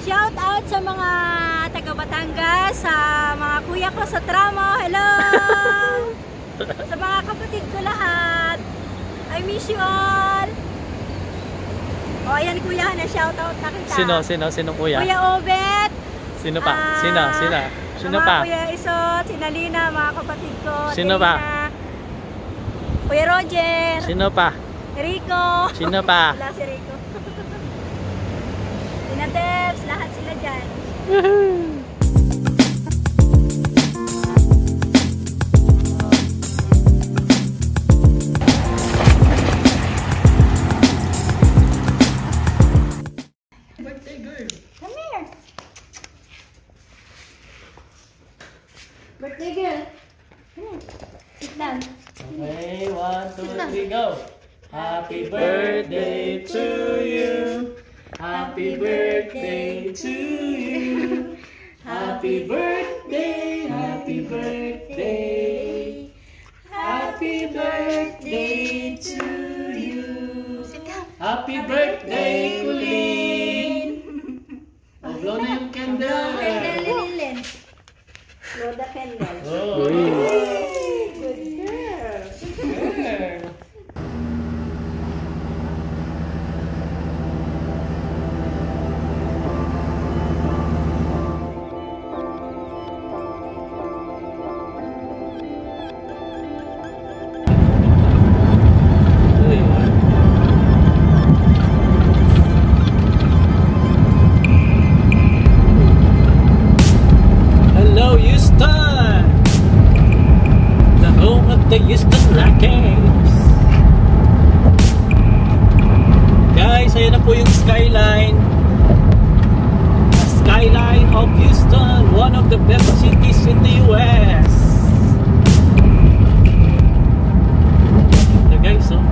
Shout out sa mga taga Batangas, sa mga kuya ko sa Tramo. Hello! Sa mga kapatid ko lahat. I miss you all. O ayan kuya, na shout out na kita. Sino kuya? Kuya Obet. Sino pa? Sino pa? Kuya Isot, Sinalina, mga kapatid ko. Sino pa? Kuya Roger. Sino pa? Rico. Sino pa? Wala si Rico. Tinatebs, lahat sila dyan. Birthday girl. Come here. Birthday girl. Come here. Sit down. Okay, 1, 2, 3, go! Happy birthday to you! Happy birthday to you! Happy birthday! Happy birthday! Happy birthday to you! Sit down. Happy birthday, Colleen! Oh, blow na yung candle! Lilin. Blow the candle. Oh! Good girl. Girl. Hello, Houston! The home of the Houston Rockets! Guys, ayan na po yung skyline. The skyline of Houston, one of the best cities in the US. Ito guys, oh.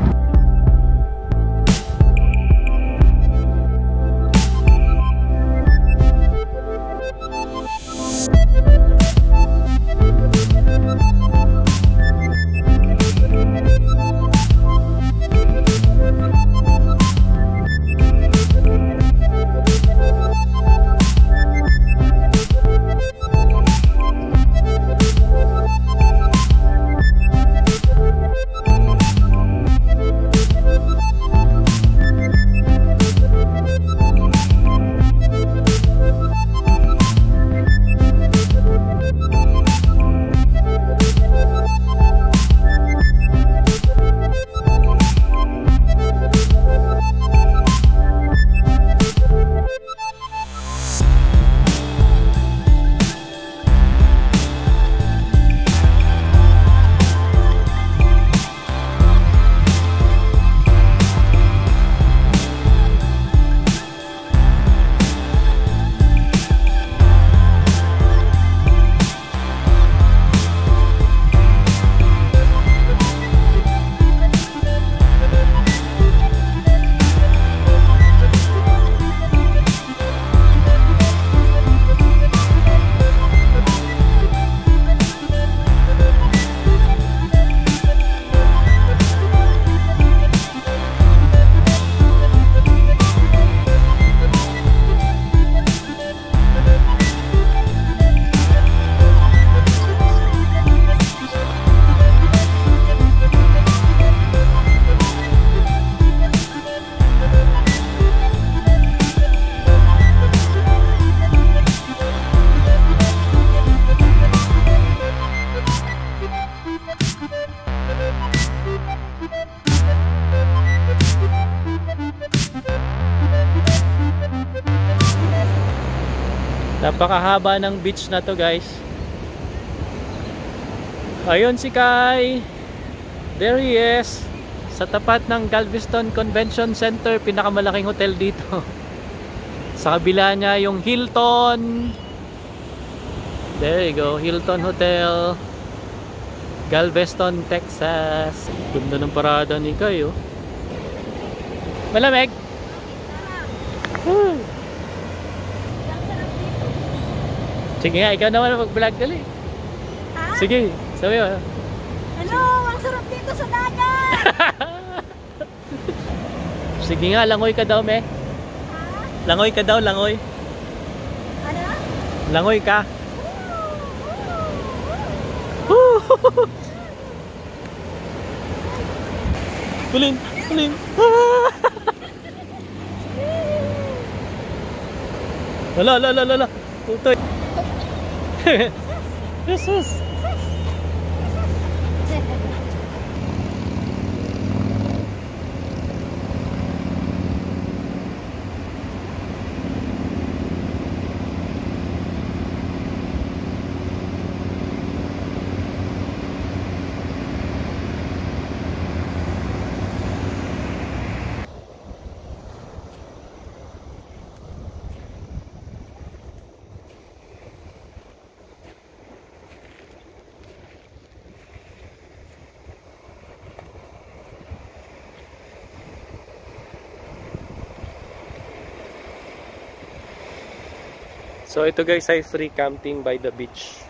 Napakahaba ng beach na to guys. Ayun si Kai. There he is. Sa tapat ng Galveston Convention Center, pinakamalaking hotel dito. Sa kabila niya yung Hilton. There you go, Hilton Hotel, Galveston, Texas. Ganda ng parada ni Kai, oh. Malamig. Sige nga, ikaw naman mag-vlog dali. Ha? Sige, sabi mo. Hello, ang sarap dito sa dagat. Sige nga, langoy ka daw, me. Ha? Langoy ka daw, langoy. Ano? Langoy ka. Kulin, kulin. Lala. Putoy. Jesus. So ito guys ay free camping by the beach.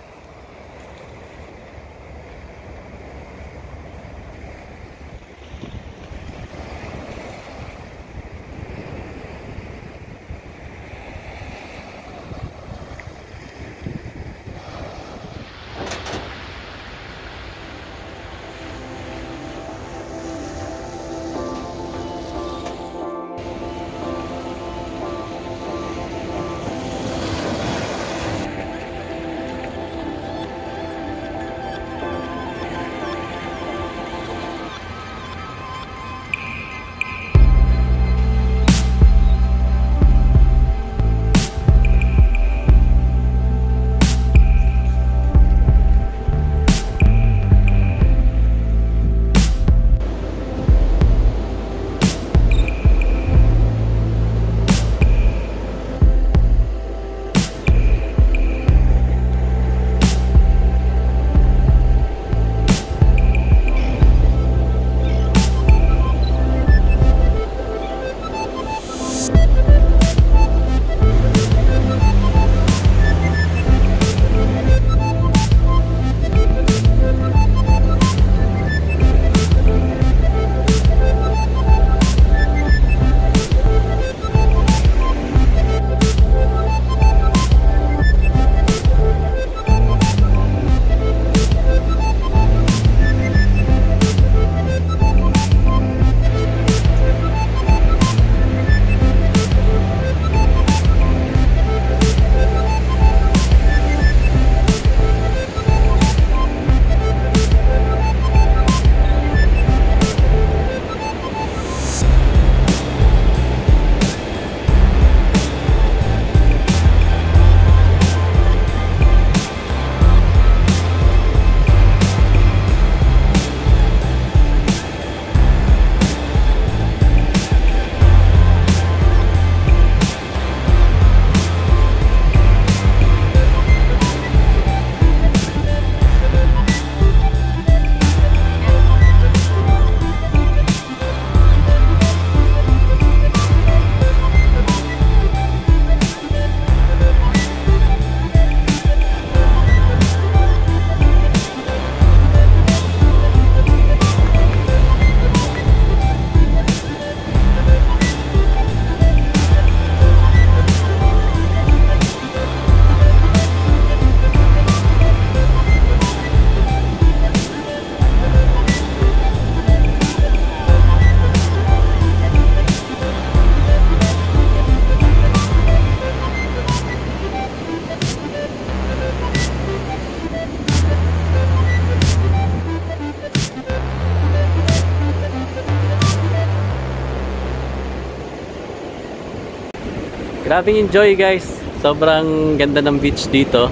Grabing enjoy guys. Sobrang ganda ng beach dito.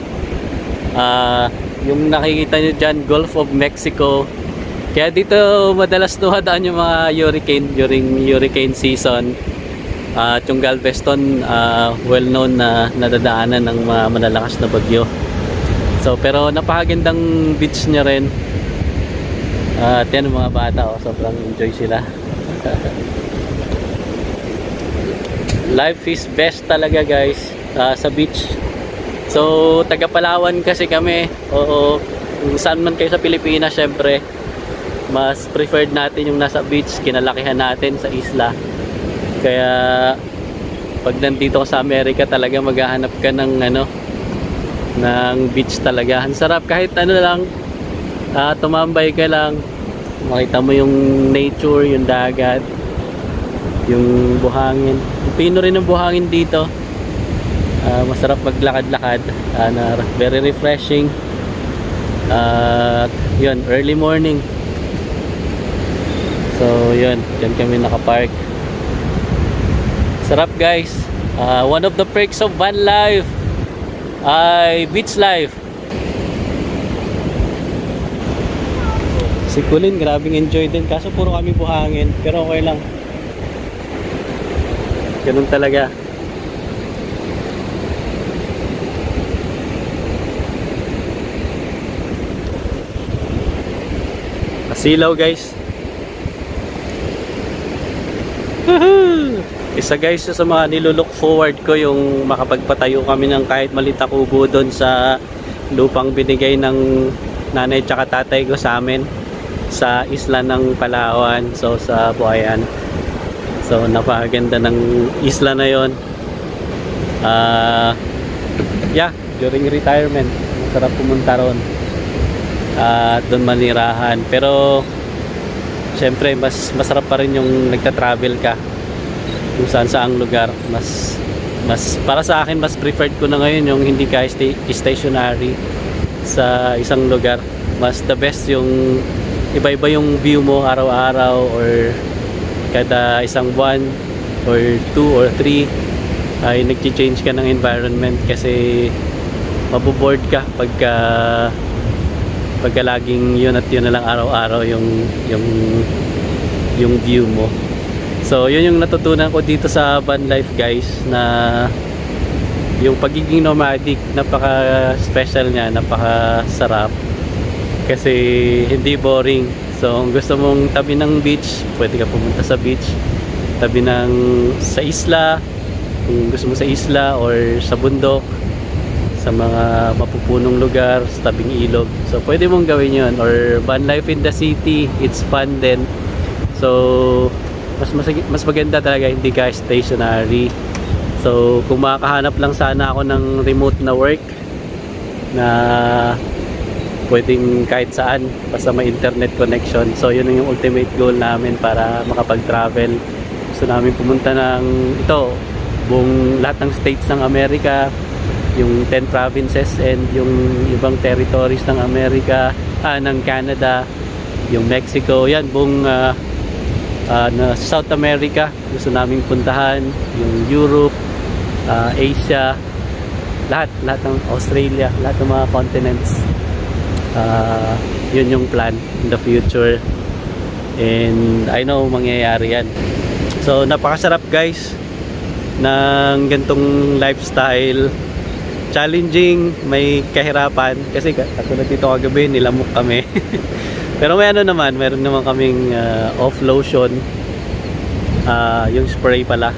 Yung nakikita nyo dyan, Gulf of Mexico. Kaya dito madalas dumadaan yung mga hurricane during hurricane season. At yung Galveston, well known na nadadaanan ng mga malalakas na bagyo. So pero napakagandang beach niya rin. At yan mga bata, sobrang enjoy sila. Life is best talaga guys sa beach. So taga Palawan kasi kami. Oo, kung saan man kayo sa Pilipinas, syempre mas preferred natin yung nasa beach, kinalakihan natin sa isla. Kaya Pag nandito ka sa Amerika talaga maghahanap ka ng ng beach talaga. Ang sarap kahit lang, tumambay ka lang, makita mo yung nature, yung dagat, yung buhangin. Pino rin ang buhangin dito. Masarap maglakad-lakad, very refreshing. Yun, early morning. So yun, dyan kami nakapark. Sarap guys. One of the perks of van life ay beach life. Si Colin, grabing enjoy din. Kaso puro kami buhangin. Pero okay lang. Ganun talaga. Silaw guys. Isa guys sa mga nilulook forward ko yung makapagpatayo kami ng kahit maliit na kubo doon sa lupang binigay ng nanay tsaka tatay ko sa amin sa isla ng Palawan, so sa Buayan. So napakaganda ng isla na yon. Yeah, during retirement masarap pumunta ron at doon manirahan, pero syempre masarap pa rin yung nagta-travel ka kung saan saang lugar. Mas para sa akin mas preferred ko na ngayon yung hindi ka stationary sa isang lugar. Mas the best yung iba-iba yung view mo araw-araw or kada isang buwan or 2 or 3 ay nag-change ka ng environment kasi maboboard ka pagka laging yun at yun na lang araw-araw yung view mo. So yun yung natutunan ko dito sa van life guys, na yung pagiging nomadic napaka special niya, napaka sarap kasi hindi boring. So kung gusto mong tabi ng beach, pwede ka pumunta sa beach, tabi sa isla, kung gusto mo sa isla or sa bundok, sa mga mapupunong lugar, sa tabing ilog. So pwede mong gawin yun. Or van life in the city, it's fun din. So mas maganda talaga hindi ka stationary. So kung makakahanap lang sana ako ng remote na work na pwedeng kahit saan basta may internet connection, so yun yung ultimate goal namin para makapag-travel. Gusto namin pumunta ng buong lahat ng states ng Amerika, yung 10 provinces and yung ibang territories ng Amerika, ng Canada, yung Mexico, yan buong South America gusto naming puntahan, yung Europe, Asia, lahat ng Australia, lahat ng mga continents. Yun yung plan in the future and I know mangyayari yan. So napakasarap guys ng gantong lifestyle. Challenging, may kahirapan kasi katulad dito kagabi nilamok kami. Pero meron naman kaming off lotion, yung spray pala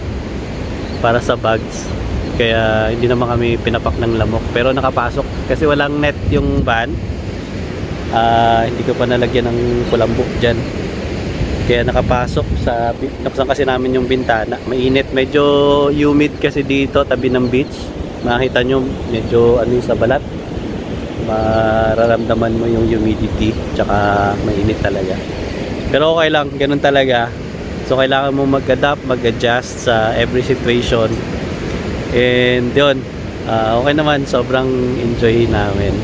para sa bugs, kaya hindi naman kami pinapak ng lamok, pero nakapasok kasi walang net yung van. Hindi ko pa nalagyan ng kulambok dyan, kaya nakapasok nakasang kasi namin yung bintana. Mainit, medyo humid kasi dito tabi ng beach. Makita nyo medyo sa balat, mararamdaman mo yung humidity tsaka mainit talaga, pero okay lang, ganun talaga. So kailangan mo mag-adapt, mag-adjust sa every situation and yun, okay naman, sobrang enjoy namin.